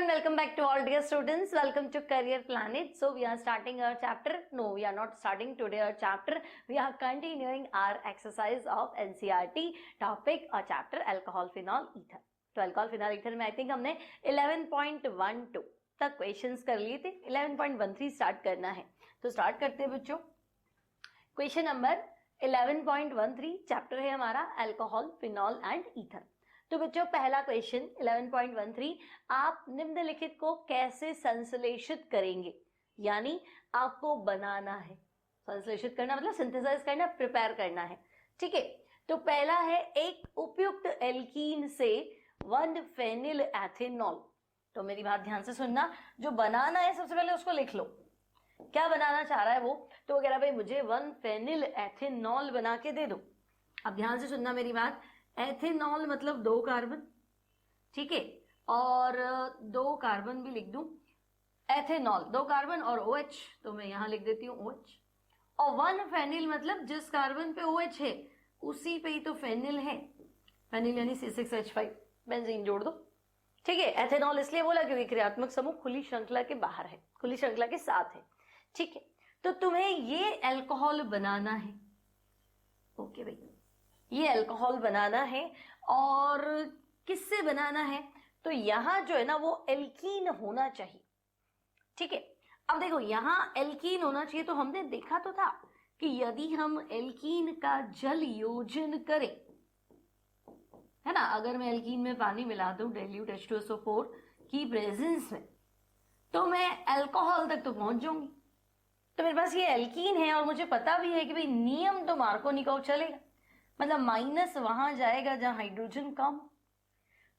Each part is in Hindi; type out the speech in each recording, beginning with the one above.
and welcome back to all dear students. Welcome to Career Planet. So we are starting our chapter. No, we are not starting today our chapter. We are continuing our exercise of NCERT topic or chapter alcohol, phenol, ether. तो अल्कोहल फिनॉल ईथर में आई थिंक हमने 11.12 तक क्वेश्चंस कर लिए थे. 11.13 स्टार्ट करना है, तो स्टार्ट करते हैं बच्चों. क्वेश्चन नंबर 11.13 चैप्टर है हमारा अल्कोहल, फिनॉल एंड ईथर. तो बच्चों पहला क्वेश्चन 11.13, आप निम्नलिखित को कैसे संश्लेषित करेंगे, यानी आपको बनाना है. संश्लेषित करना मतलब सिंथेसाइज करना, प्रिपेयर करना है. ठीक है, तो पहला है एक उपयुक्त एल्कीन से 1 फेनिल एथेनॉल. तो मेरी बात ध्यान से सुनना, जो बनाना है सबसे पहले उसको लिख लो. क्या बनाना चाह रहा है वो, तो वो कह रहा है भाई मुझे 1 फेनिल एथेनॉल बना के दे दो. अब ध्यान से सुनना मेरी बात. एथेनॉल मतलब 2 कार्बन, ठीक है, और 2 कार्बन भी लिख दूं. एथेनॉल 2 कार्बन और OH, तो मैं यहां लिख देती हूं OH. और 1 फेनिल मतलब जिस कार्बन पे OH है उसी पे ही तो फेनिल है. फेनिल यानी C6H5, बेंजीन जोड़ दो. ठीक है, एथेनॉल इसलिए बोला क्योंकि क्रियात्मक समूह खुली श्रृंखला के बाहर है, खुली श्रृंखला के साथ है. ठीक है, तो तुम्हें ये अल्कोहल बनाना है. ओके भाई, ये अल्कोहल बनाना है. और किससे बनाना है, तो यहां जो है ना वो एल्कीन होना चाहिए. ठीक है, अब देखो यहां एल्कीन होना चाहिए, तो हमने देखा तो था कि यदि हम एल्कीन का जल योजन करें, है ना, अगर मैं एल्कीन में पानी मिला दूं डाइल्यूट H2SO4 की प्रेजेंस में, तो मैं अल्कोहल तक तो पहुंच जाऊंगी. तो मेरे पास ये एल्कीन है और मुझे पता भी है कि भाई नियम तो मार्कोनिकोव चलेगा, मतलब माइनस वहां जाएगा जहां हाइड्रोजन कम.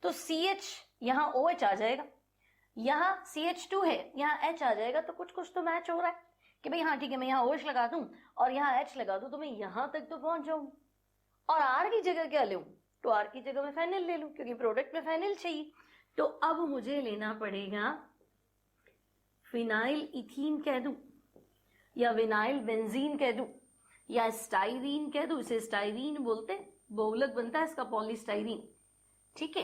तो CH यहां OH आ जाएगा, यहां CH2 है, यहां H आ जाएगा. तो कुछ कुछ तो मैच हो रहा है कि भाई हाँ ठीक है, मैं यहां OH लगा दूं और यहां H लगा दूं तो मैं यहां तक तो पहुंच जाऊंगी. और R की जगह क्या लूं, तो R की जगह मैं फेनिल ले लूं क्योंकि प्रोडक्ट में फेनिल चाहिए. तो अब मुझे लेना पड़ेगा फिनाइल इथीन कह दूं, या विनाइल बेंजीन कह दूं, या स्टाइरीन कह दूं. इसे स्टाइरीन बोलते, बहुलक बनता है इसका पॉलीस्टाइरीन. ठीक है,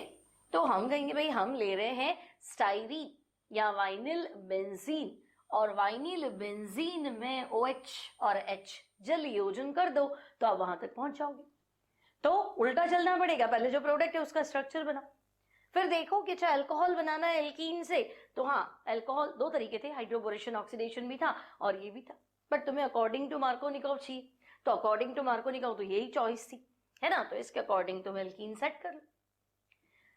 तो हम कहेंगे भाई हम ले रहे हैं स्टाइरीन या वाइनिल बेंजीन, और वाइनिल बेंजीन में OH और H जल योजन कर दो तो आप वहां तक पहुंच जाओगे. तो उल्टा चलना पड़ेगा, पहले जो प्रोडक्ट है उसका स्ट्रक्चर बनाओ, फिर देखो कि चाहे अल्कोहल बनाना है एल्कीन से, तो हाँ अल्कोहल 2 तरीके थे, हाइड्रोबोरेशन ऑक्सीडेशन भी था और ये भी था. बट तुम्हें अकॉर्डिंग टू मार्कोनिकोव चाहिए, तो अकॉर्डिंग टू मार्कोनिकोव तो यही चॉइस थी, है ना, तो इसके अकॉर्डिंग तुम एल्कीन सेट कर लो.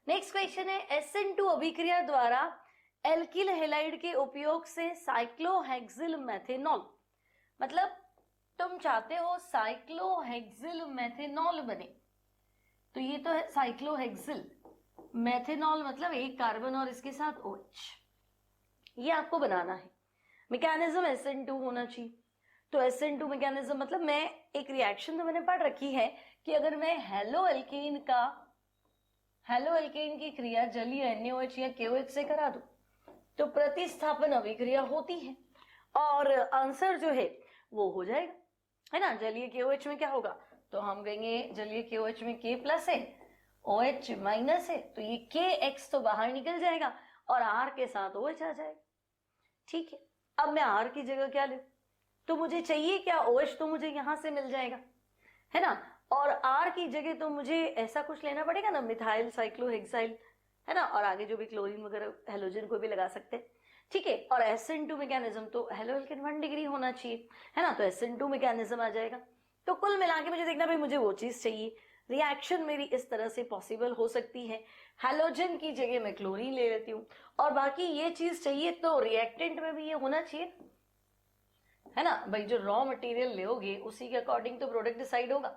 नेक्स्ट क्वेश्चन है SN2 अभिक्रिया द्वारा एल्किल हैलाइड के उपयोग से साइक्लोहेक्सिल मेथेनॉल. मतलब तुम चाहते हो साइक्लोहेक्सिल मेथेनॉल बने, तो ये तो है साइक्लोहेक्सिल मेथेनॉल, मतलब 1 कार्बन और इसके साथ OH, ये आपको बनाना है. मैकेनिज्म SN2 होना चाहिए. तो SN2 मैकेनिज्म मतलब मैं एक रिएक्शन तो मैंने पढ़ रखी है कि अगर मैं हेलो एल्केन की क्रिया जलीय NaOH या KOH से करा दूं तो प्रतिस्थापन अभिक्रिया होती है और आंसर जो है वो हो जाएगा, है ना. जलीय KOH में क्या होगा, तो हम कहेंगे जलीय KOH में K प्लस है, OH माइनस है, तो ये KX तो बाहर निकल जाएगा और R के साथ OH आ जाएगा. ठीक है, अब मैं R की जगह क्या लूं, तो मुझे चाहिए क्या, OH तो मुझे यहां से मिल जाएगा, है ना, और R की जगह तो मुझे ऐसा कुछ लेना पड़ेगा ना, मिथाइल साइक्लोहेक्साइल, है ना, और आगे जो भी क्लोरीन वगैरह हेलोजन को भी लगा सकते हैं. ठीक है, और SN2 मैकेनिज्म तो हेलो एल्केन 1 डिग्री होना चाहिए, है ना, तो SN2 मैकेनिज्म आ जाएगा. तो कुल मिला के मुझे देखना भाई मुझे वो चीज चाहिए. रिएक्शन मेरी इस तरह से पॉसिबल हो सकती है, हेलोजन की जगह मैं क्लोरीन ले लेती हूँ, और बाकी ये चीज चाहिए तो रिएक्टेंट में भी ये होना चाहिए, है ना. भाई जो रॉ मटेरियल लोगे उसी के अकॉर्डिंग तो प्रोडक्ट डिसाइड होगा.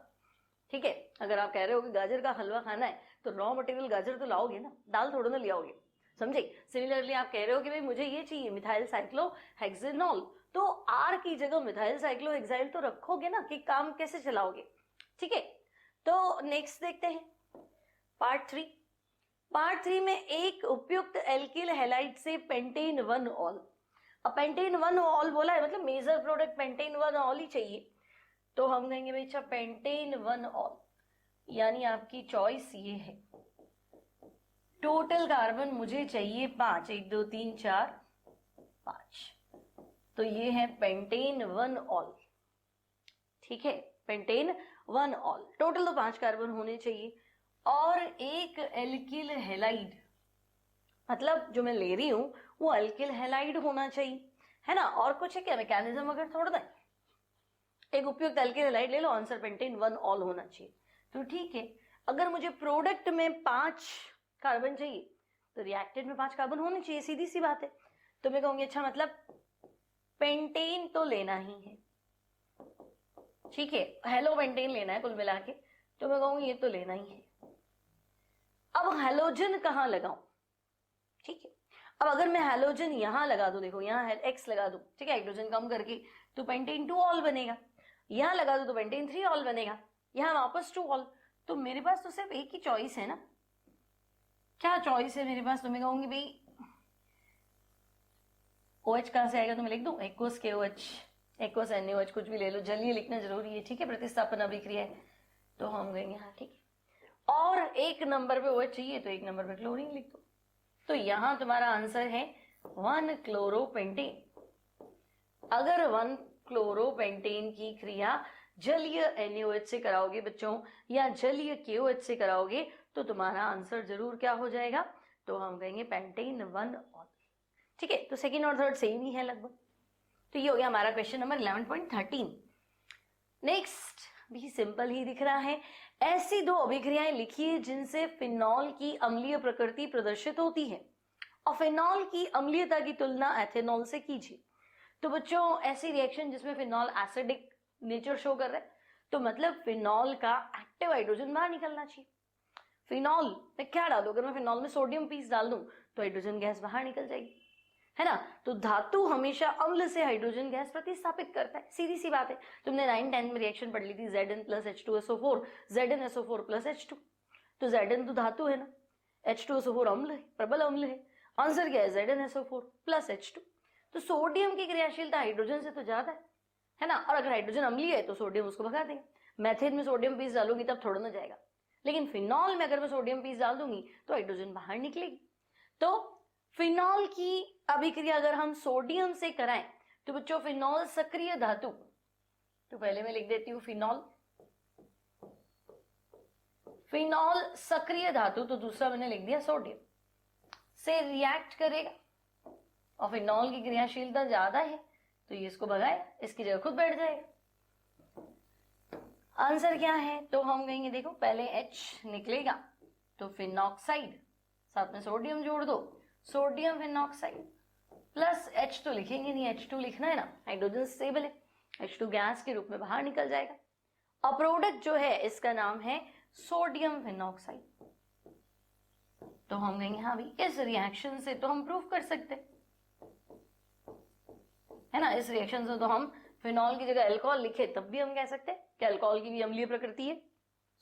ठीक है, अगर आप कह रहे हो कि गाजर का हलवा खाना है तो रॉ मटेरियल गाजर तो लाओगे ना, दाल थोड़ा ना ले आओगे, समझे. सिमिलरली आप कह रहे हो कि भाई मुझे ये चाहिए मिथाइल साइक्लोहेक्सेनॉल, तो R की जगह मिथाइल साइक्लोहेक्साइल तो रखोगे ना, कि काम कैसे चलाओगे. ठीक है, तो नेक्स्ट देखते हैं पार्ट 3. पार्ट 3 में एक उपयुक्त एल्किल हैलाइड से पेंटेन 1 ऑल. अब पेंटेन 1 ऑल बोला है मतलब मेजर प्रोडक्ट पेंटेन 1 ऑल ही चाहिए, तो हम कहेंगे भाई अच्छा पेंटेन 1 ऑल, यानी आपकी चॉइस ये है टोटल कार्बन मुझे चाहिए 5, 1 2 3 4 5, तो ये है पेंटेन 1 ऑल, ठीक है, पेंटेन 1 ऑल। टोटल तो 5 कार्बन होने चाहिए और एक एल्किल हैलाइड, मतलब जो मैं ले रही हूं वो एल्किल हैलाइड होना चाहिए, है ना। और कुछ है क्या मैकेनिज्म अगर थोड़ा सा एक उपयुक्त एल्किल हैलाइड ले लो, आंसर पेंटेन 1 ऑल होना चाहिए। तो ठीक है, अगर मुझे प्रोडक्ट में 5 कार्बन चाहिए तो रिएक्टेंट में 5 कार्बन होने चाहिए, सीधी सी बात है। तो मैं कहूंगी अच्छा मतलब पेंटेन तो लेना ही है, ठीक है, हेलो पेंटेन लेना है कुल मिला के, तो मैं कहूंगी ये तो लेना ही है। अब हेलोजन कहां लगाऊं, ठीक है, अब अगर मैं हेलोजन यहां लगा दूं, देखो यहां एक्स लगा दूं, ठीक है, हाइड्रोजन कम करके, तो पेंटेन 2 ऑल बनेगा। यहां लगा दूं तो पेंटेन 3 ऑल बनेगा, यहां वापस 2 ऑल। तो मेरे पास तो सिर्फ एक ही चॉइस है ना, क्या चॉइस है मेरे पास, तो मैं कहूंगी भाई OH कहां से आएगा, तो मैं लिख दूं एक्वस KOH, एक्वस NaOH, कुछ भी ले लो, जल्दी लिखना जरूरी है, ठीक है, प्रतिस्थापन अभिक्रिया है, तो हम कहेंगे हाँ ठीक है। और एक नंबर पे OH चाहिए तो एक नंबर पे क्लोरीन लिख दो, तो यहां तुम्हारा आंसर है 1 क्लोरोपेंटेन। अगर 1 क्लोरोपेंटेन की क्रिया जलीय NaOH से कराओगे बच्चों, या जलीय KOH से कराओगे, तो तुम्हारा आंसर जरूर क्या हो जाएगा, तो हम कहेंगे पेंटेन 1 ऑल, ठीक है। तो सेकंड और थर्ड सेम ही है लगभग। तो ये हो गया हमारा क्वेश्चन नंबर 11.13। नेक्स्ट भी सिंपल ही दिख रहा है, ऐसी 2 अभिक्रियाएं लिखिए जिनसे फिनॉल की अम्लीय प्रकृति प्रदर्शित होती है और फिनॉल की अम्लीयता की तुलना एथेनॉल से कीजिए। तो बच्चों ऐसी रिएक्शन जिसमें फिनॉल एसिडिक नेचर शो कर रहा है, तो मतलब फिनॉल का एक्टिव हाइड्रोजन बाहर निकलना चाहिए। फिनॉल में क्या डालूं, अगर मैं फिनॉल में सोडियम पीस डाल दूं तो हाइड्रोजन गैस बाहर निकल जाएगी, है ना। तो धातु हमेशा अम्ल से हाइड्रोजन गैस प्रतिस्थापित करता है, सीधी सी बात है। तुमने 9-10 में रिएक्शन पढ़ ली थी, Zn plus H2SO4, ZnSO4 plus H2, तो Zn तो धातु है ना, H2SO4 अम्ल है, प्रबल अम्ल है, आंसर क्या है ZnSO4 प्लस H2। तो सोडियम की क्रियाशीलता हाइड्रोजन से तो ज्यादा है ना, और अगर हाइड्रोजन अम्लीय है तो सोडियम उसको भगा देंगे। मैथेन में सोडियम पीस डालूंगी तब थोड़ा ना जाएगा, लेकिन फिनॉल में अगर मैं सोडियम पीस डाल दूंगी तो हाइड्रोजन बाहर निकलेगी। तो फिनॉल की अभिक्रिया अगर हम सोडियम से कराएं तो बच्चों फिनॉल सक्रिय धातु, तो पहले मैं लिख देती हूं फिनॉल सक्रिय धातु, तो दूसरा मैंने लिख दिया सोडियम, से रिएक्ट करेगा और फिनॉल की क्रियाशीलता ज्यादा है तो ये इसको भगाए, इसकी जगह खुद बैठ जाएगा। आंसर क्या है, तो हम कहेंगे देखो पहले H निकलेगा तो फिनॉक्साइड, साथ में सोडियम जोड़ दो, सोडियम फिनॉक्साइड प्लस H तो लिखेंगे नहीं, H2 लिखना है ना, हाइड्रोजन स्टेबल है, H2 गैस के रूप में बाहर निकल जाएगा। और प्रोडक्ट जो है इसका नाम है सोडियम फिनॉक्साइड। तो हम कहेंगे हाँ भाई इस रिएक्शन से तो हम प्रूफ कर सकते है ना, इस रिएक्शन से तो हम फिनॉल की जगह अल्कोहल लिखे तब भी हम कह सकते हैं कि अल्कोहल की भी अम्लीय प्रकृति है,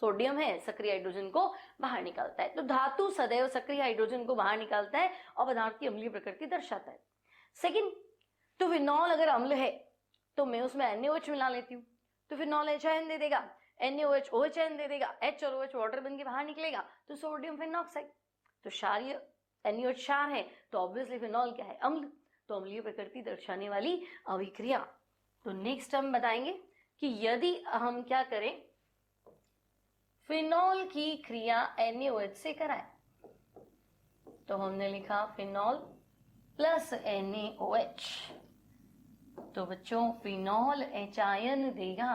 सोडियम है, सक्रिय हाइड्रोजन को बाहर निकालता है। तो धातु सदैव सक्रिय हाइड्रोजन को बाहर निकालता है और पदार्थ की अम्लीय प्रकृति दर्शाता है। सेकंड, तो फिनॉल अगर अम्ल है तो मैं उसमें NaOH मिला लेती हूँ, तो फिनॉल HIN दे देगा, NaOH OHN दे देगा, H और OH वाटर बन के बाहर निकलेगा, तो सोडियम फिनॉक्साइड। तो क्षारीय NaOH क्षार है तो ऑब्वियसली फिनॉल क्या है, अम्ल, तो अम्लीय प्रकृति दर्शाने वाली अभिक्रिया। तो नेक्स्ट हम बताएंगे कि यदि हम क्या करें, फिनॉल की क्रिया NaOH से कराएं, तो हमने लिखा फिनॉल प्लस NaOH, तो बच्चों फिनॉल HIN देगा,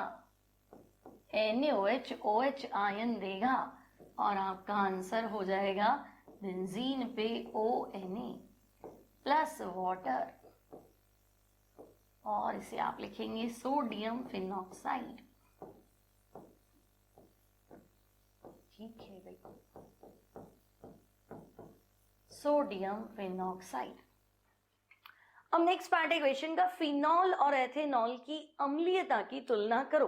NaOH OH आयन देगा और आपका आंसर हो जाएगा बेंजीन पे ONa प्लस वाटर, और इसे आप लिखेंगे सोडियम फिनॉक्साइड। ठीक है भाई, सोडियम फिनॉक्साइड। अब नेक्स्ट पार्ट है क्वेश्चन का, फिनॉल और एथेनॉल की अम्लीयता की तुलना करो।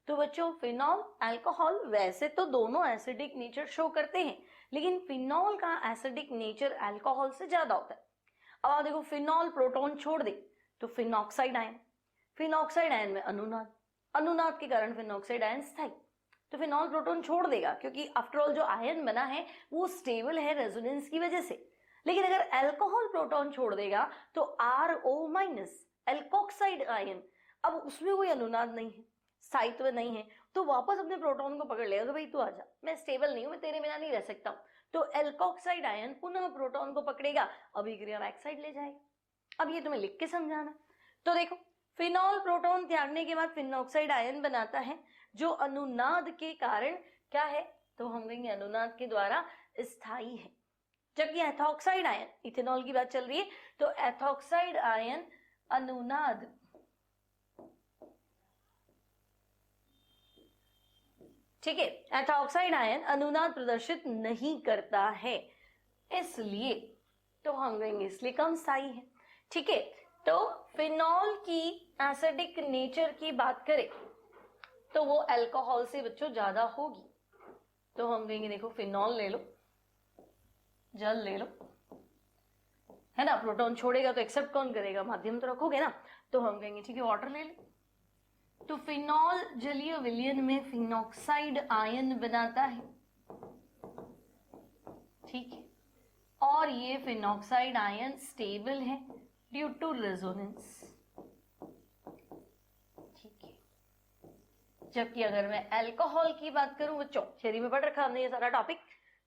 तो बच्चों फिनॉल अल्कोहल वैसे तो दोनों एसिडिक नेचर शो करते हैं, लेकिन फिनॉल का एसिडिक नेचर अल्कोहल से ज्यादा होता है। अब आप देखो फिनॉल प्रोटॉन छोड़ दे तो फिनॉक्साइड आयन, फिनॉक्साइड आयन में अनुनाद, अनुनाद के कारण फिनॉक्साइड आयन स्थायी, तो फिनॉल प्रोटॉन छोड़ देगा, क्योंकि आफ्टरऑल जो आयन बना है वो स्टेबल है रेजोनेंस की वजह से। लेकिन अगर अल्कोहल प्रोटॉन छोड़ देगा तो RO- एल्कोक्साइड आयन, अब उसमें कोई अनुनाद नहीं है, स्थायित्व नहीं है, तो वापस अपने प्रोटॉन को पकड़ लेगा कि भाई तू आजा, मैं स्टेबल नहीं हूं, मैं तेरे बिना नहीं रह सकता हूं। तो एल्कोक्साइड आयन पुनः प्रोटॉन को पकड़ेगा, अभिक्रिया बैक साइड ले जाएगा। अब ये तुम्हें लिख के समझाना। तो देखो, फिनॉल प्रोटॉन त्यागने के बाद फिनॉक्साइड आयन बनाता है, जो अनुनाद के कारण क्या है, तो हम कहेंगे अनुनाद के द्वारा स्थायी है। जबकि एथॉक्साइड आयन, इथेनॉल की बात चल रही है, तो एथॉक्साइड आयन अनुनाद ठीक है, एथॉक्साइड आयन अनुनाद प्रदर्शित नहीं करता है, इसलिए तो हम कहेंगे इसलिए कम स्थायी है। ठीक है, तो फिनॉल की एसिडिक नेचर की बात करें तो वो अल्कोहल से बच्चों ज्यादा होगी। तो हम कहेंगे देखो फिनॉल ले लो, जल ले लो, है ना, प्रोटॉन छोड़ेगा तो एक्सेप्ट कौन करेगा, माध्यम तो रखोगे ना, तो हम कहेंगे ठीक है वाटर ले लो। तो फिनॉल जलीय विलयन में फिनॉक्साइड आयन बनाता है, ठीक है, और ये फिनॉक्साइड आयन स्टेबल है ड्यू टू रेजोनेंस, ठीक है। जबकि अगर मैं अल्कोहल की बात करूं बच्चों, थ्योरी में पढ़ रखा हमने ये सारा टॉपिक,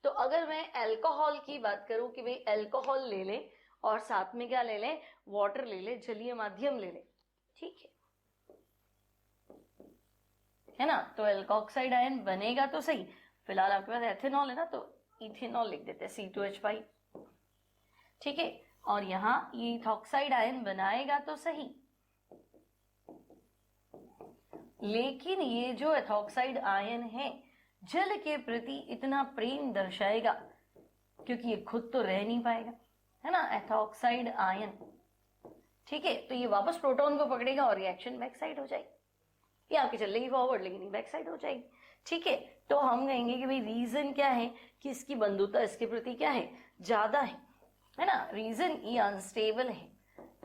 तो अगर मैं अल्कोहल की बात करूं कि भाई अल्कोहल ले ले और साथ में क्या ले ले, वाटर ले ले, जलीय माध्यम ले ले, ठीक है ना, तो एल्कोक्साइड आयन बनेगा तो सही। फिलहाल आपके पास एथेनॉल है ना, तो इथेनॉल लिख देते हैं C2H5, ठीक है, और यहां ये इथॉक्साइड आयन बनाएगा तो सही, लेकिन ये जो एथॉक्साइड आयन है जल के प्रति इतना प्रेम दर्शाएगा क्योंकि ये खुद तो रह नहीं पाएगा, है ना, एथॉक्साइड आयन, ठीक है, तो ये वापस प्रोटॉन को पकड़ेगा और रिएक्शन बैक साइड हो जाएगी, ये आपकी चल लेगी फॉरवर्ड लेकिन ये बैक साइड हो जाएगी, ठीक है। तो हम कहेंगे कि भाई रीजन क्या है कि इसकी बंधुता इसके प्रति क्या है, ज्यादा है ना, रीजन ये अनस्टेबल है।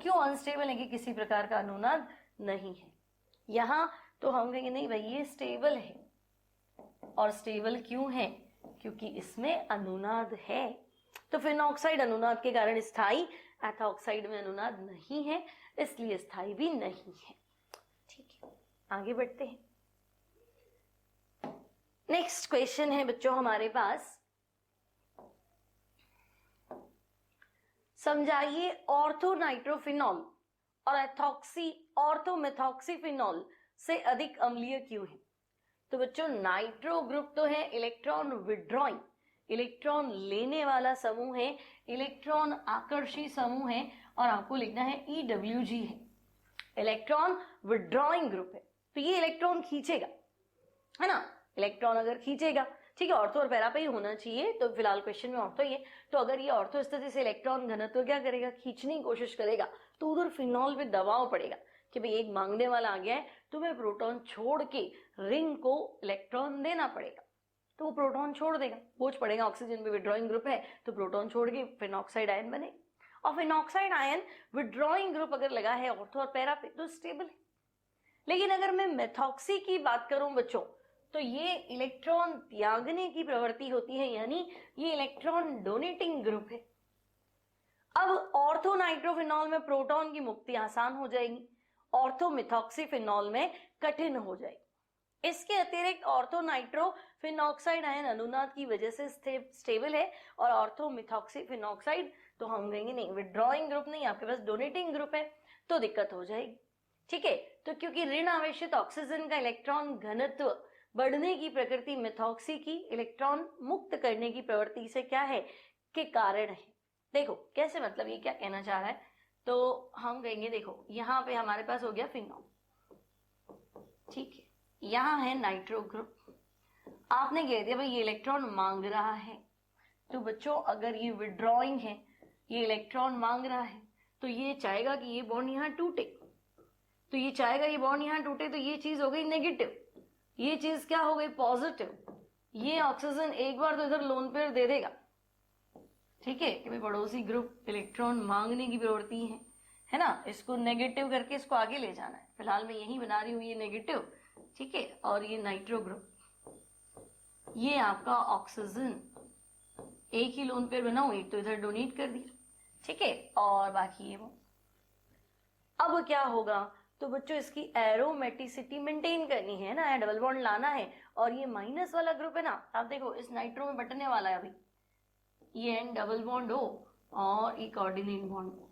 क्यों अनस्टेबल है, कि किसी प्रकार का अनुनाद नहीं है यहां, तो हम कहेंगे नहीं भाई ये स्टेबल है, और स्टेबल क्यों है, क्योंकि इसमें अनुनाद है। तो फिनॉक्साइड अनुनाद के कारण स्थायी, एथॉक्साइड में अनुनाद नहीं है इसलिए स्थायी भी नहीं है, ठीक है। आगे बढ़ते हैं, नेक्स्ट क्वेश्चन है बच्चों हमारे पास, समझाइए ऑर्थोनाइट्रोफिनॉल और ऑर्थोमेथॉक्सीफिनॉल से अधिक अम्लीय क्यों है। तो बच्चों नाइट्रो ग्रुप तो है इलेक्ट्रॉन विड्रॉइंग, इलेक्ट्रॉन लेने वाला समूह है, इलेक्ट्रॉन आकर्षी समूह है, और आपको लिखना है EWG है, इलेक्ट्रॉन विड्रॉइंग ग्रुप है, तो ये इलेक्ट्रॉन खींचेगा, है ना, इलेक्ट्रॉन अगर खींचेगा, ठीक है, ऑर्थो और पैरा पे ही होना चाहिए, तो फिलहाल क्वेश्चन में ऑर्थो ही है, तो अगर ये ऑर्थो स्थिति से इलेक्ट्रॉन घनत्व क्या करेगा, खींचने की कोशिश करेगा, तो उधर फिनॉल पे दबाव पड़ेगा कि भाई एक मांगने वाला आ गया है, तुम्हें प्रोटॉन छोड़ के रिंग को इलेक्ट्रॉन देना पड़ेगा, तो वो प्रोटॉन छोड़ देगा, बोझ पड़ेगा, ऑक्सीजन पे विड्रॉइंग ग्रुप है तो प्रोटॉन छोड़ के फिनॉक्साइड आयन बने, और फिनॉक्साइड आयन विड्रॉइंग ग्रुप अगर लगा है ऑर्थो और पैरा पे तो स्टेबल है। लेकिन अगर मैं मेथॉक्सी की बात करूं बच्चों, तो ये इलेक्ट्रॉन त्यागने की प्रवृत्ति होती है, यानी ये इलेक्ट्रॉन डोनेटिंग ग्रुप है। अब ऑर्थोनाइट्रोफिनॉल में प्रोटॉन की मुक्ति आसान हो जाएगी, ऑर्थोमिथॉक्सीफिनॉल में कठिन हो जाएगी। इसके अतिरिक्त ऑर्थोनाइट्रोफिनॉक्साइड आयन अनुनाद की वजह से स्टेबल है, और ऑर्थोमिथॉक्सीफिनॉक्साइड तो हम कहेंगे नहीं, विड्रॉइंग ग्रुप नहीं, आपके पास डोनेटिंग ग्रुप है, तो दिक्कत हो जाएगी, ठीक है। तो क्योंकि ऋण आवेशित ऑक्सीजन का इलेक्ट्रॉन घनत्व बढ़ने की प्रकृति मेथॉक्सी की इलेक्ट्रॉन मुक्त करने की प्रवृत्ति से क्या है, के कारण है। देखो कैसे, मतलब ये क्या कहना चाह रहा है, तो हम कहेंगे देखो यहाँ पे हमारे पास हो गया फिनॉल, ठीक है, यहाँ है नाइट्रो ग्रुप, आपने कह दिया भाई ये इलेक्ट्रॉन मांग रहा है, तो बच्चों अगर ये विड्रॉइंग है, ये इलेक्ट्रॉन मांग रहा है, तो ये चाहेगा कि ये बॉन्ड यहाँ टूटे, तो ये चाहेगा ये बॉन्ड यहाँ टूटे, तो ये चीज हो गई नेगेटिव, ये चीज क्या हो गई पॉजिटिव, ये ऑक्सीजन एक बार तो इधर लोन पेयर दे देगा, ठीक है, कि भाई पड़ोसी ग्रुप इलेक्ट्रॉन मांगने की प्रवृत्ति है ना, इसको नेगेटिव करके इसको आगे ले जाना है। फिलहाल मैं यही बना रही हूँ, ये नेगेटिव, ठीक है, और ये नाइट्रो ग्रुप, ये आपका ऑक्सीजन एक ही लोन पेयर बनाऊं, एक तो इधर डोनेट कर दिया, ठीक है, और बाकी ये वो। अब क्या होगा, तो बच्चों इसकी एरोमेटिसिटी मेंटेन करनी है ना, डबल बॉन्ड लाना है, और ये माइनस वाला ग्रुप है ना, आप देखो इस नाइट्रो में बटने वाला है अभी, ये एन डबल बॉन्ड हो और ये कोऑर्डिनेट बॉन्ड हो,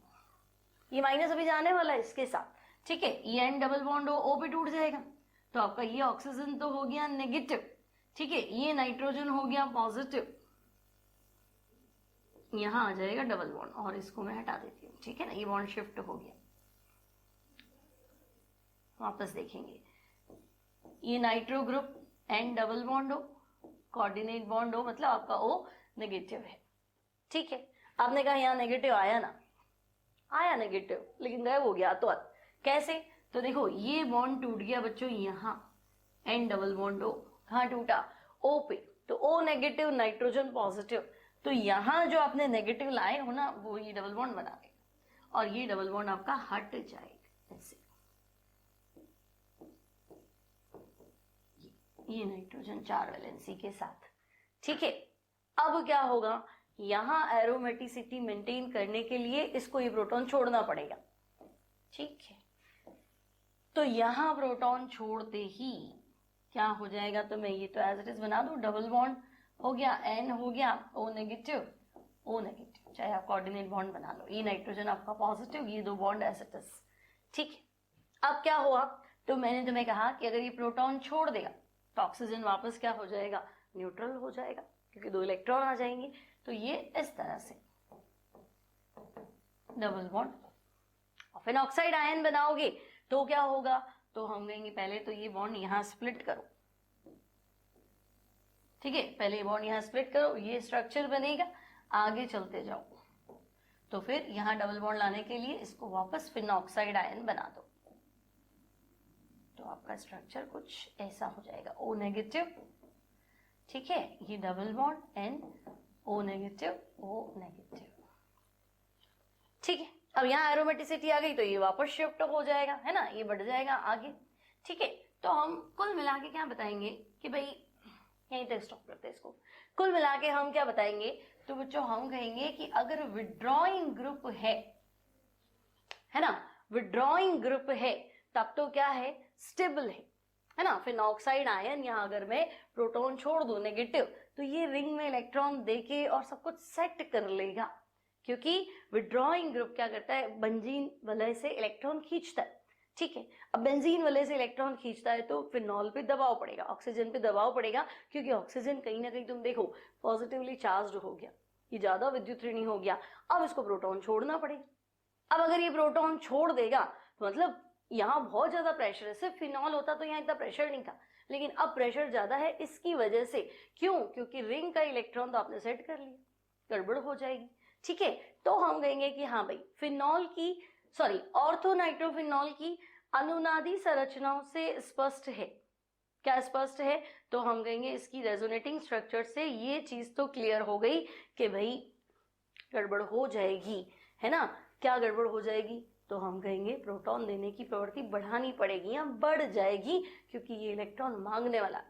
ये माइनस अभी जाने वाला है इसके साथ, ठीक है, ये एन डबल बॉन्ड हो, ओ पे टूट जाएगा, तो आपका ये ऑक्सीजन तो हो गया नेगेटिव, ठीक है, ये नाइट्रोजन हो गया पॉजिटिव, यहां आ जाएगा डबल बॉन्ड, और इसको मैं हटा देती हूँ, ठीक है ना, ये बॉन्ड शिफ्ट हो गया। वापस देखेंगे, ये nitro group N double bond हो, कोऑर्डिनेट बॉन्ड हो, मतलब आपका ओ नेगेटिव है, ठीक है। आपने कहा यहाँ नेगेटिव आया ना, आया नेगेटिव, लेकिन गायब हो गया तो कैसे, तो देखो ये बॉन्ड टूट गया बच्चों यहाँ, एन डबल बॉन्ड हो, कहाँ टूटा, ओ पे, तो ओ नेगेटिव नाइट्रोजन पॉजिटिव, तो यहाँ जो आपने नेगेटिव लाए हो ना, वो ये डबल बॉन्ड बना देगा, और ये डबल बॉन्ड आपका हट जाएगा ऐसे, ये नाइट्रोजन 4 वैलेंसी के साथ, ठीक है। अब क्या होगा, यहां एरोमेटिसिटी मेंटेन करने के लिए इसको ये प्रोटॉन छोड़ना पड़ेगा, ठीक है, तो यहां प्रोटॉन छोड़ते ही क्या हो जाएगा, तो मैं ये तो एज इट इज बना दूं, डबल बॉन्ड हो गया, एन हो गया, ओ नेगेटिव, चाहे आप कोऑर्डिनेट बॉन्ड बना लो, ये नाइट्रोजन आपका पॉजिटिव, ये दो बॉन्ड एज इट इज, ठीक है। अब क्या हुआ, तो मैंने तुम्हें कहा कि अगर ये प्रोटॉन छोड़ देगा तो ऑक्सीजन वापस क्या हो जाएगा, न्यूट्रल हो जाएगा, क्योंकि 2 इलेक्ट्रॉन आ जाएंगे, तो ये इस तरह से डबल बॉन्ड, और फिर ऑक्साइड आयन बनाओगे तो क्या होगा, तो हम कहेंगे पहले तो ये बॉन्ड यहां स्प्लिट करो, ठीक है, पहले ये बॉन्ड यहां स्प्लिट करो, ये स्ट्रक्चर बनेगा, आगे चलते जाओ, तो फिर यहां डबल बॉन्ड लाने के लिए इसको वापस फिर ऑक्साइड आयन बना दो, तो आपका स्ट्रक्चर कुछ ऐसा हो जाएगा, ओ नेगेटिव, ठीक है, ये double bond N, O negative, ठीक है। अब यहाँ एरोमेटिसिटी आ गई तो ये वापस शिफ्ट हो जाएगा, है ना, ये बढ़ जाएगा आगे, ठीक है। तो हम कुल मिला के क्या बताएंगे कि भाई, यहीं तक स्टॉप करते हैं इसको, कुल मिला के हम क्या बताएंगे, तो बच्चों हम कहेंगे कि अगर विड्रॉइंग ग्रुप है ना, विड्रॉइंग ग्रुप है, तब तो क्या है, स्टेबल है ना, फिर ऑक्साइड आयन यहाँ अगर मैं प्रोटॉन छोड़ दूं नेगेटिव, तो ये रिंग में इलेक्ट्रॉन देके और सब कुछ सेट कर लेगा, क्योंकि विड्रॉइंग ग्रुप क्या करता है, बेंजीन वलय से इलेक्ट्रॉन खींचता है, ठीक है। अब बेंजीन वलय से इलेक्ट्रॉन खींचता है तो फिनॉल पे दबाव पड़ेगा, ऑक्सीजन पे दबाव पड़ेगा, क्योंकि ऑक्सीजन कहीं ना कहीं तुम देखो पॉजिटिवली चार्ज हो गया, ये ज्यादा विद्युत ऋणी हो गया, अब इसको प्रोटॉन छोड़ना पड़ेगा। अब अगर ये प्रोटॉन छोड़ देगा तो मतलब यहाँ बहुत ज्यादा प्रेशर है, सिर्फ फिनॉल होता तो यहाँ इतना प्रेशर नहीं था, लेकिन अब प्रेशर ज्यादा है इसकी वजह से, क्यों, क्योंकि रिंग का इलेक्ट्रॉन तो आपने सेट कर लिया, गड़बड़ हो जाएगी, ठीक है। तो हम कहेंगे कि हाँ भाई, फिनॉल की ऑर्थोनाइट्रोफिनॉल की अनुनादी संरचनाओं से स्पष्ट है, क्या स्पष्ट है, तो हम कहेंगे इसकी रेजोनेटिंग स्ट्रक्चर से ये चीज तो क्लियर हो गई कि भाई गड़बड़ हो जाएगी, है ना, क्या गड़बड़ हो जाएगी, तो हम कहेंगे प्रोटॉन देने की प्रवृत्ति बढ़ानी पड़ेगी या बढ़ जाएगी, क्योंकि ये इलेक्ट्रॉन मांगने वाला,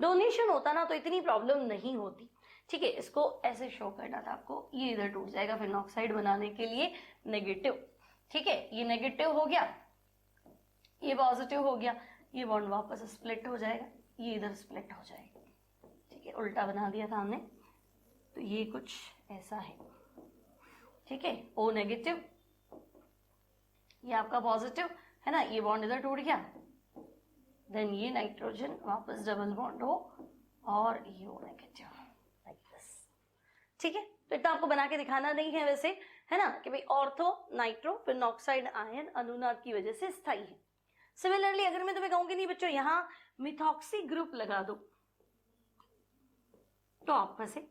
डोनेशन होता ना तो इतनी प्रॉब्लम नहीं होती, ठीक है। इसको ऐसे शो करना था आपको, ये इधर टूट जाएगा फिर ऑक्साइड बनाने के लिए नेगेटिव, ठीक है, ये नेगेटिव हो गया, ये पॉजिटिव हो गया, ये बॉन्ड वापस स्प्लिट हो जाएगा, ये इधर स्प्लिट हो जाएगा, ठीक है, उल्टा बना दिया था हमने, तो ये कुछ ऐसा है, ठीक है, ओ नेगेटिव, ये आपका पॉजिटिव है ना, ये बॉन्ड इधर टूट गया, देन ये नाइट्रोजन वापस डबल बॉन्ड हो और ये ओ नेगेटिव, लाइक दिस, ठीक है। तो इतना आपको बना के दिखाना नहीं है वैसे, है ना, कि भाई ऑर्थो नाइट्रो फिर ऑक्साइड आयन अनुनाद की वजह से स्थायी है। सिमिलरली अगर मैं तुम्हें कहूंगी नहीं बच्चों यहाँ मिथॉक्सी ग्रुप लगा दो, तो आप फंसे,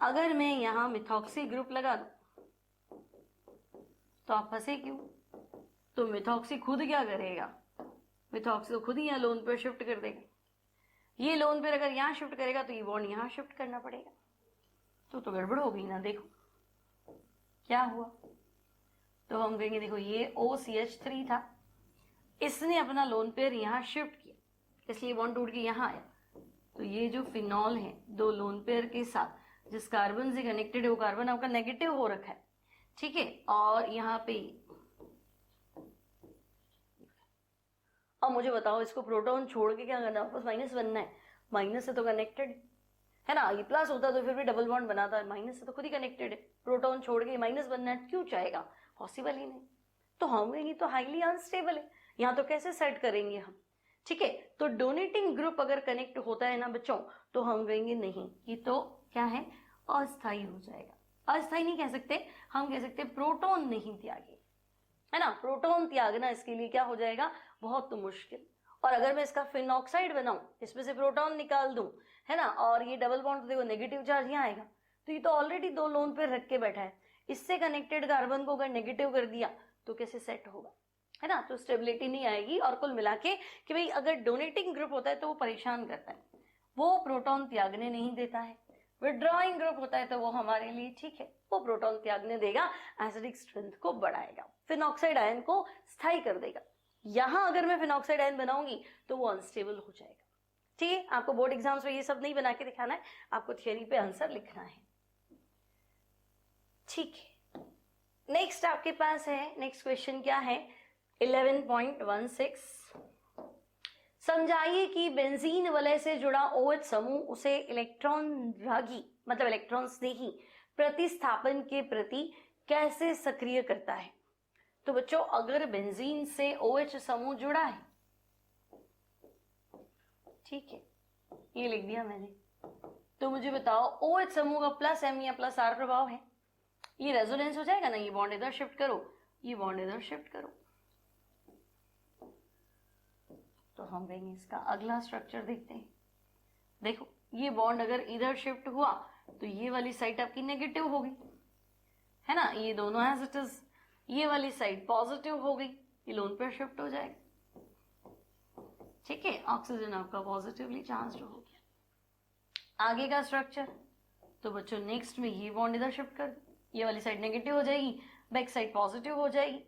अगर मैं यहाँ मिथॉक्सी ग्रुप लगा दूं तो आप फंसे क्यों, तो मिथॉक्सी खुद क्या करेगा, मिथॉक्सी तो खुद ही यहाँ लोन पर शिफ्ट कर देगा, ये लोन पर अगर यहाँ शिफ्ट करेगा तो ये बॉन्ड यहाँ शिफ्ट करना पड़ेगा, तो गड़बड़ हो गई ना, देखो क्या हुआ, तो हम कहेंगे देखो ये OCH3 था, इसने अपना लोन पेयर यहाँ शिफ्ट किया, इसलिए बॉन्ड टूट के यहाँ आया, तो ये जो फिनॉल है दो लोन पेयर के साथ जिस कार्बन से कनेक्टेड है वो कार्बन आपका नेगेटिव हो रखा है, ठीक है। और यहाँ पे अब मुझे बताओ इसको प्रोटॉन छोड़ के क्या करना है, वापस माइनस बनना है, माइनस से तो कनेक्टेड है ना, ये प्लस होता तो फिर भी डबल बॉन्ड बनाता है, माइनस से तो खुद ही कनेक्टेड है, प्रोटॉन छोड़ के माइनस बनना है, क्यों चाहेगा, पॉसिबल ही नहीं। तो हम ये तो हाईली अनस्टेबल है, यहाँ तो कैसे सेट करेंगे हम, ठीक है। तो डोनेटिंग ग्रुप अगर कनेक्ट होता है ना बच्चों, तो हम कहेंगे नहीं, ये तो क्या है, अस्थायी हो जाएगा। अस्थायी नहीं कह सकते, हम कह सकते प्रोटॉन नहीं त्यागे, है ना, प्रोटॉन त्यागना इसके लिए क्या हो जाएगा, बहुत तो मुश्किल। और अगर मैं इसका फिनॉक्साइड बनाऊं, इसमें से प्रोटॉन निकाल दूं, है ना, और ये डबल बॉन्ड तो देखो नेगेटिव चार्ज यहाँ आएगा, तो ये तो ऑलरेडी दो लोन पे रख के बैठा है, इससे कनेक्टेड कार्बन को अगर नेगेटिव कर दिया तो कैसे सेट होगा, है ना, तो स्टेबिलिटी नहीं आएगी। और कुल मिला के कि भाई अगर डोनेटिंग ग्रुप होता है तो वो परेशान करता है, वो प्रोटॉन त्यागने नहीं देता है, विड्रॉइंग ग्रुप होता है तो वो हमारे लिए ठीक है, वो प्रोटॉन त्यागने देगा, एसिडिक स्ट्रेंथ को बढ़ाएगा, फिनॉक्साइड आयन को स्थायी कर देगा। यहां अगर मैं फिनॉक्साइड आयन बनाऊंगी तो वो अनस्टेबल हो जाएगा, ठीक है। आपको बोर्ड एग्जाम्स में ये सब नहीं बना के दिखाना है, आपको थियरी पे आंसर लिखना है, ठीक है। नेक्स्ट आपके पास है, नेक्स्ट क्वेश्चन क्या है 11.16, समझाइए कि बेंजीन वलय से जुड़ा OH समूह उसे इलेक्ट्रॉन रागी मतलब इलेक्ट्रॉन स्नेही प्रतिस्थापन के प्रति कैसे सक्रिय करता है। तो बच्चों अगर बेंजीन से OH समूह जुड़ा है, ठीक है, ये लिख दिया मैंने, तो मुझे बताओ OH समूह का प्लस M या प्लस R प्रभाव है, ये रेजोनेंस हो जाएगा ना, ये बॉन्ड इधर शिफ्ट करो, ये बॉन्ड इधर शिफ्ट करो, तो हम कहेंगे इसका अगला स्ट्रक्चर देखते हैं। देखो ये बॉन्ड अगर इधर शिफ्ट हुआ तो ये वाली साइड आपकी नेगेटिव होगी, है ना, ये दोनों एज इट इज, ये वाली साइड पॉजिटिव हो गई, ये लोन पेयर शिफ्ट हो जाएगा, ठीक है, ऑक्सीजन आपका पॉजिटिवली चार्ज्ड हो गया। आगे का स्ट्रक्चर, तो बच्चों नेक्स्ट में ये बॉन्ड इधर शिफ्ट कर, ये वाली साइड नेगेटिव हो जाएगी, बैक साइड पॉजिटिव हो जाएगी,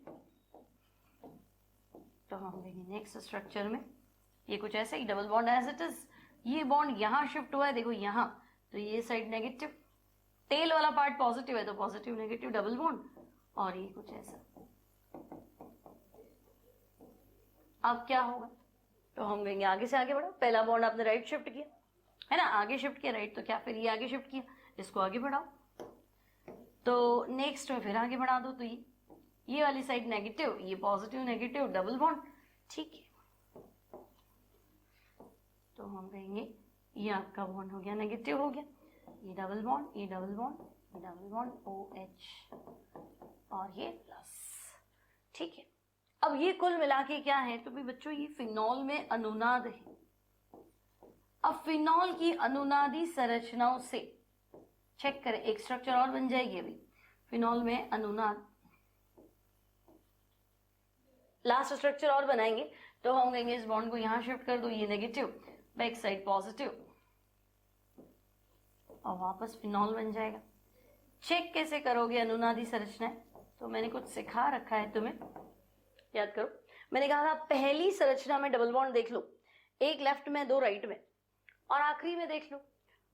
तो हम देखेंगे नेक्स्ट स्ट्रक्चर में ये कुछ ऐसे ही, double bond as it is, ये बॉन्ड यहां शिफ्ट हुआ है, देखो यहां, तो ये साइड नेगेटिव, टेल वाला पार्ट पॉजिटिव है तो पॉजिटिव नेगेटिव डबल बॉन्ड, और ये कुछ ऐसा। अब क्या होगा, तो हम कहेंगे आगे से आगे बढ़ो, पहला बॉन्ड आपने राइट शिफ्ट किया, है ना, आगे शिफ्ट किया राइट, तो क्या फिर ये आगे शिफ्ट किया, इसको आगे बढ़ाओ, तो नेक्स्ट में फिर आगे बढ़ा दो, तो ये वाली साइड नेगेटिव, ये पॉजिटिव नेगेटिव डबल बॉन्ड, ठीक है, तो हम कहेंगे ये आपका बॉन्ड हो गया नेगेटिव हो गया, ये डबल बॉन्ड, ये डबल बॉन्ड, ये डबल बॉन्ड OH और ये प्लस, ठीक है। अब ये कुल मिला के क्या है, तो भी बच्चों ये फिनॉल में अनुनाद है। अब फिनॉल की अनुनादी संरचनाओं से चेक करें, एक स्ट्रक्चर और बन जाएगी अभी फिनॉल में अनुनाद, लास्ट स्ट्रक्चर और बनाएंगे, तो हम कहेंगे इस बॉन्ड को यहां शिफ्ट कर दो, ये नेगेटिव, बैक साइड पॉजिटिव, और वापस फिनॉल बन जाएगा। चेक कैसे करोगे अनुनादी संरचनाएं, तो मैंने कुछ सिखा रखा है तुम्हें, याद करो, मैंने कहा था पहली संरचना में डबल बॉन्ड देख लो, एक लेफ्ट में दो राइट में, और आखिरी में देख लो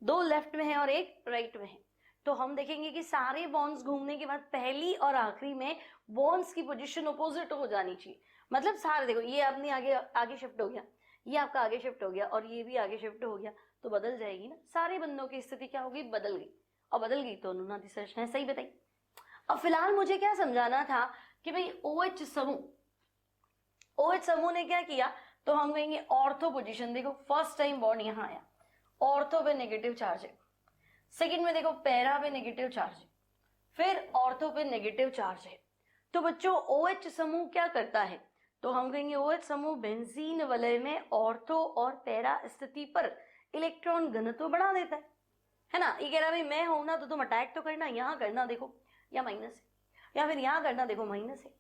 दो लेफ्ट में है और एक राइट में है, तो हम देखेंगे कि सारे बॉन्ड्स घूमने के बाद पहली और आखिरी में बॉन्ड्स की पोजीशन अपोजिट हो जानी चाहिए, मतलब सारे देखो ये अपनी आगे आगे शिफ्ट हो गया, ये आपका आगे शिफ्ट हो गया, और ये भी आगे शिफ्ट हो गया, तो बदल जाएगी ना, सारे बंदों की स्थिति क्या होगी, बदल गई, और बदल गई तो अनुनादी संरचना सही बताई। अब फिलहाल मुझे क्या समझाना था कि भाई OH समूह ने क्या किया, तो हम कहेंगे ऑर्थो पोजीशन, देखो फर्स्ट टाइम बॉन्ड यहां आया, ऑर्थो पे नेगेटिव चार्ज है, सेकंड में देखो पैरा पे नेगेटिव चार्ज है, फिर ऑर्थो पे नेगेटिव चार्ज है, तो बच्चों OH समूह क्या करता है, तो हम कहेंगे OH समूह बेंजीन वलय में ऑर्थो और पैरा स्थिति पर इलेक्ट्रॉन घनत्व बढ़ा देता है ना, ये कह रहा है मैं हूं ना तो तुम अटैक तो करना, यहां करना देखो या माइनस है, या फिर यहां करना देखो माइनस है,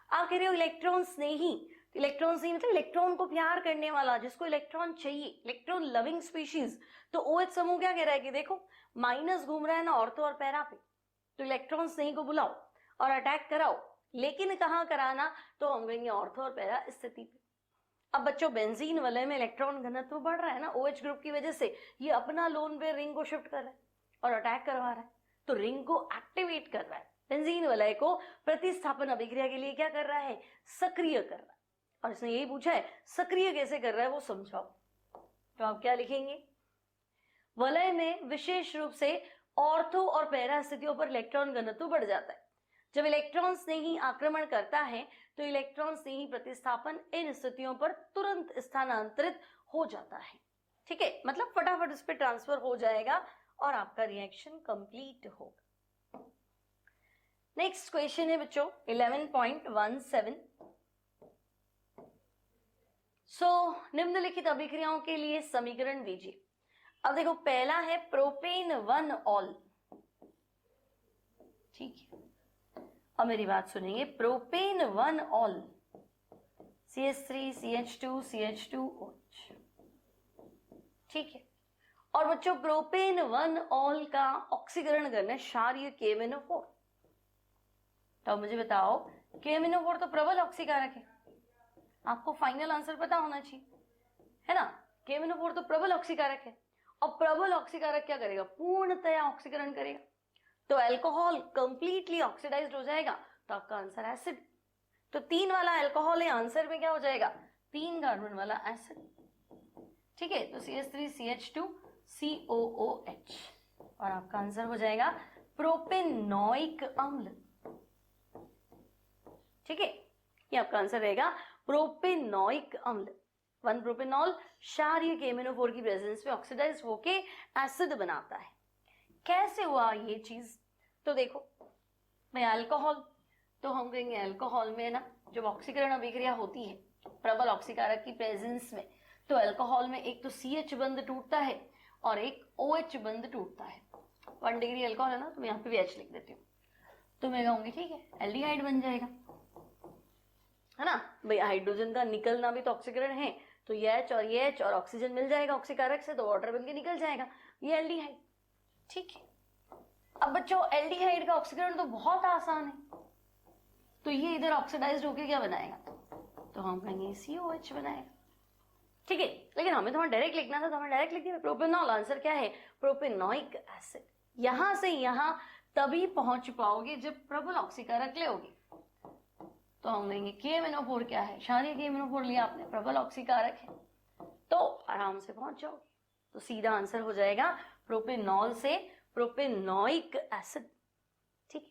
आप कह रहे हो इलेक्ट्रॉन स्नेही, इलेक्ट्रॉन स्नेही मतलब इलेक्ट्रॉन को प्यार करने वाला, जिसको इलेक्ट्रॉन चाहिए, इलेक्ट्रॉन लविंग स्पीशीज, तो OH समूह क्या कह रहा है कि देखो माइनस घूम रहा है ना ऑर्थो और पैरा पे, तो इलेक्ट्रॉन स्नेही को बुलाओ और अटैक कराओ, लेकिन कहां कराना, तो हम कहेंगे ऑर्थो और पैरा स्थिति पे। अब बच्चों बेंजीन वलय में इलेक्ट्रॉन घनत्व बढ़ रहा है ना, OH ग्रुप की वजह से ये अपना लोन पेयर रिंग को शिफ्ट कर रहा है और अटैक करवा रहा है, तो रिंग को एक्टिवेट कर रहा है, बेंजीन वलय को प्रतिस्थापन अभिक्रिया के लिए क्या कर रहा है, सक्रिय कर रहा है। और इसने यही पूछा है सक्रिय कैसे कर रहा है वो समझाओ। तो आप क्या लिखेंगे, वलय में विशेष रूप से ऑर्थो और पैरा स्थितियों पर इलेक्ट्रॉन घनत्व बढ़ जाता है। जब इलेक्ट्रॉन स्नेही आक्रमण करता है तो इलेक्ट्रॉन स्नेही प्रतिस्थापन इन स्थितियों पर तुरंत स्थानांतरित हो जाता है। ठीक है, मतलब फटाफट उस पर ट्रांसफर हो जाएगा और आपका रिएक्शन कंप्लीट होगा। नेक्स्ट क्वेश्चन है बच्चों 11.17। निम्नलिखित अभिक्रियाओं के लिए समीकरण दीजिए। अब देखो पहला है प्रोपेन 1 ऑल, ठीक है, अब मेरी बात सुनेंगे, propane 1 all CH3 CH2 CH2OH, ठीक है। और बच्चों प्रोपेन 1 ऑल का ऑक्सीकरण करना है क्षारीय KMnO4। तो मुझे बताओ KMnO4 तो प्रबल ऑक्सीकारक है, आपको फाइनल आंसर पता होना चाहिए, है ना। KMnO4 तो प्रबल ऑक्सीकारक है और प्रबल ऑक्सीकारक क्या करेगा, पूर्णतया ऑक्सीकरण करेगा, तो अल्कोहल कंप्लीटली ऑक्सीडाइज्ड हो जाएगा, तो आपका आंसर एसिड। तो 3 वाला अल्कोहल है, आंसर में क्या हो जाएगा 3 कार्बन वाला एसिड, ठीक है। तो CH3 CH2 COOH और आपका आंसर हो जाएगा प्रोपेनोइक अम्ल, ठीक है, ये आपका आंसर रहेगा प्रोपेनोइक अम्ल। 1 प्रोपेनॉल क्षारीय KMnO4 की प्रेजेंस में ऑक्सीडाइज होके एसिड बनाता है। कैसे हुआ ये चीज, तो देखो मैं अल्कोहल, तो हम कहेंगे अल्कोहल में ना जब ऑक्सीकरण अभिक्रिया होती है प्रबल ऑक्सीकारक की प्रेजेंस में, तो अल्कोहल में एक तो CH बंध टूटता है और एक OH बंध टूटता है। 1 डिग्री अल्कोहल है ना, तो मैं यहाँ पे भी H लिख देती हूँ, तो मैं कहूंगी ठीक है एल्डिहाइड बन जाएगा, है ना। भाई हाइड्रोजन का निकलना भी तो ऑक्सीकरण है, तो ये H और ये H और ऑक्सीजन मिल जाएगा ऑक्सीकारक से, तो वाटर बन के निकल जाएगा, ये एल्डिहाइड, ठीक है। अब बच्चों एल्डिहाइड का ऑक्सीकरण तो बहुत आसान है, तो ये इधर ऑक्सीडाइज्ड होकर क्या बनाएगा, तो हम कहेंगे COH बनाएगा, ठीक है। लेकिन हमें तो डायरेक्ट लिखना था, तो हमें डायरेक्ट लिख दिया प्रोपेनॉल, आंसर क्या है प्रोपेनोइक एसिड। यहां से यहां तभी पहुंच पाओगे जब प्रबल ऑक्सीकारक लेओगे, तो हम लेंगे KMnO4 क्या है, क्षारीय KMnO4 लिया आपने, प्रबल ऑक्सीकारक है, तो आराम से पहुंच जाओगे। तो सीधा आंसर हो जाएगा प्रोपेनॉल से प्रोपेनोइक एसिड, ठीक है।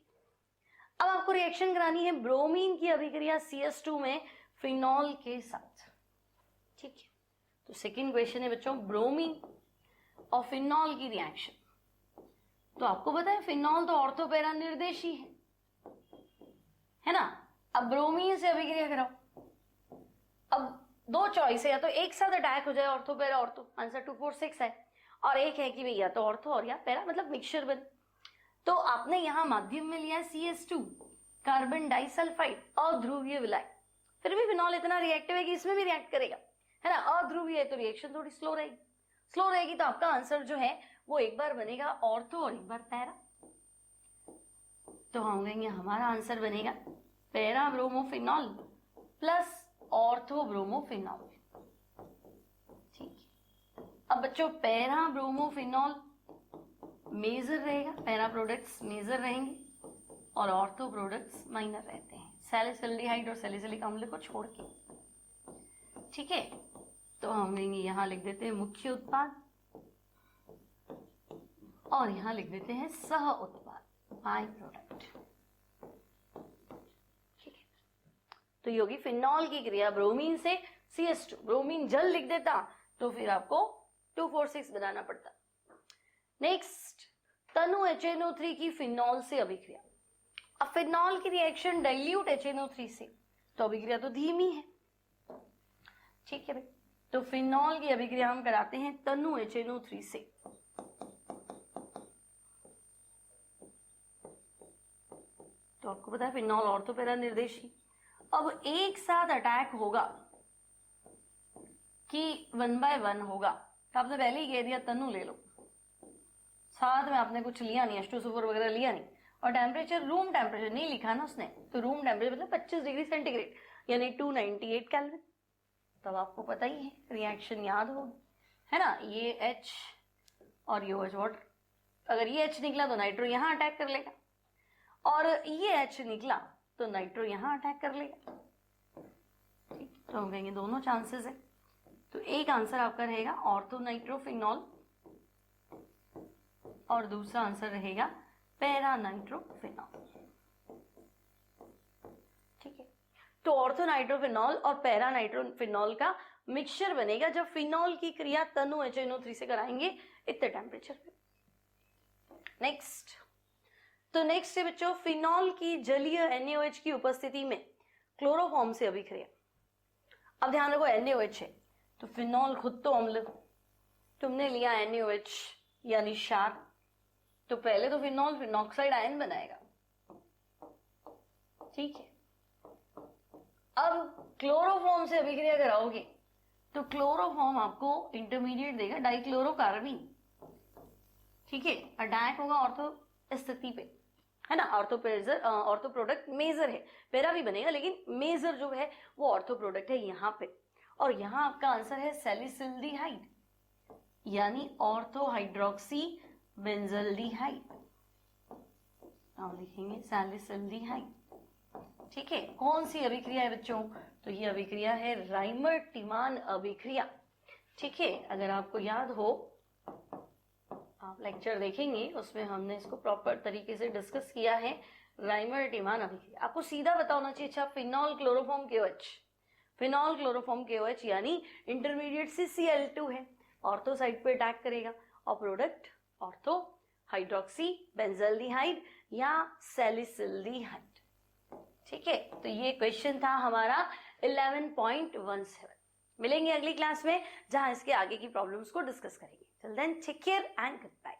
अब आपको रिएक्शन करानी है ब्रोमीन की अभिक्रिया CS2 में फिनॉल के साथ, ठीक है। तो सेकंड क्वेश्चन है बच्चों ब्रोमीन और फिनॉल की रिएक्शन। तो आपको पता है फिनॉल तो ऑर्थो पैरा निर्देशी है ना। अब ब्रोमीन से अभिक्रिया कराओ, अब 2 चॉइस है, या तो एक साथ अटैक हो जाए ऑर्थो पैरा ऑर्थो, आंसर 246 है, और एक है कि भैया तो ऑर्थो और या पैरा, मतलब मिक्सचर बन। तो आपने यहां माध्यम में लिया CS2 कार्बन डाइसल्फाइड अध्रुवीय विलाय, फिर भी फिनॉल इतना रिएक्टिव है कि इसमें भी रिएक्ट करेगा, है ना। अध्रुवीय है तो रिएक्शन थोड़ी स्लो रहेगी, तो आपका आंसर जो है वो एक बार बनेगा ऑर्थो और एक बार पैरा। तो हम कहेंगे हमारा आंसर बनेगा para bromophenol plus ortho bromophenol, ठीक है। अब बच्चों पैरा ब्रोमोफिनॉल मेजर रहेगा, पैरा प्रोडक्ट्स मेजर रहेंगे और ऑर्थो प्रोडक्ट्स माइनर रहते हैं, सैलिसिल्डिहाइड और सैलिसिलिक अम्ल को छोड़ के, ठीक है। तो हम लेंगे यहां लिख देते हैं मुख्य उत्पाद और यहां लिख देते हैं सह उत्पाद बाय प्रोडक्ट, ठीक है। तो ये होगी फिनॉल की क्रिया ब्रोमीन से CS2, ब्रोमीन जल लिख देता तो फिर आपको 246 बनाना पड़ता। नेक्स्ट तनु HNO3 की फिनॉल से अभिक्रिया। अब फिनॉल की रिएक्शन डाइल्यूट HNO3 से, तो अभिक्रिया तो धीमी है, ठीक है भाई। तो फिनॉल की अभिक्रिया हम कराते हैं तनु HNO3 से, तो आपको पता है फिनॉल ऑर्थो पैरा निर्देशी। अब एक साथ अटैक होगा कि 1 by 1 होगा, तो आपने पहले ही कह दिया तनु ले लो, साथ में आपने कुछ लिया नहीं, H2SO4 वगैरह लिया नहीं, और टेम्परेचर रूम टेम्परेचर नहीं लिखा ना उसने, तो रूम टेम्परेचर मतलब 25 डिग्री सेंटीग्रेड यानी 298 केल्विन। तब आपको पता ही है, रिएक्शन याद हो, है ना, ये H और ये OH वाटर, अगर ये H निकला तो नाइट्रो यहाँ अटैक कर लेगा, और ये H निकला तो नाइट्रो यहाँ अटैक कर लेगा। ठीक, तो हम कहेंगे दोनों चांसेस है। तो एक आंसर आपका रहेगा ऑर्थो नाइट्रोफिनॉल और दूसरा आंसर रहेगा पैरा नाइट्रोफिनॉल। ठीक है, तो ऑर्थो नाइट्रोफिनॉल और पैरा नाइट्रोफिनॉल का मिक्सचर बनेगा जब फिनॉल की क्रिया तनु HNO3 से कराएंगे इतने टेम्परेचर पे। नेक्स्ट, तो नेक्स्ट है बच्चों फिनॉल की जलीय NaOH की उपस्थिति में क्लोरोफॉर्म से अभिक्रिया। अब ध्यान रखो NaOH है तो फिनॉल खुद तो अम्ल, तुमने लिया NaOH यानी क्षार, तो पहले तो फिनॉल फिनॉक्साइड आयन बनाएगा। ठीक है, अब क्लोरोफॉर्म से अभिक्रिया कराओगे तो क्लोरोफॉर्म आपको इंटरमीडिएट देगा डाइक्लोरोकार्बीन। ठीक है, अटैक होगा ऑर्थो स्थिति पे, है ना, ऑर्थो प्रोडक्ट मेजर है, पैरा भी बनेगा लेकिन मेजर जो है वो ऑर्थो प्रोडक्ट है यहाँ पे, और यहाँ आपका आंसर है सैलिसिल्डिहाइड यानी ऑर्थो हाइड्रोक्सी बेंजल्डिहाइड। अब लिखेंगे सैलिसिल्डिहाइड। ठीक है, कौन सी अभिक्रिया है बच्चों, तो ये अभिक्रिया है राइमर टिमान अभिक्रिया। ठीक है, अगर आपको याद हो आप लेक्चर देखेंगे उसमें हमने इसको प्रॉपर तरीके से डिस्कस किया है। राइमर टिमान अभिक्रिया आपको सीधा पता होना चाहिए। अच्छा, phenol chloroform KOH, phenol chloroform KOH यानी इंटरमीडिएट से Cl2 है, ऑर्थो साइड पे अटैक करेगा और प्रोडक्ट ऑर्थो हाइड्रोक्सी बेंजल्डिहाइड या सैलिसिल्डिहाइड। ठीक है, तो ये क्वेश्चन था हमारा 11.17। मिलेंगे अगली क्लास में जहां इसके आगे की प्रॉब्लम्स को डिस्कस करेंगे। Till then take care and good bye.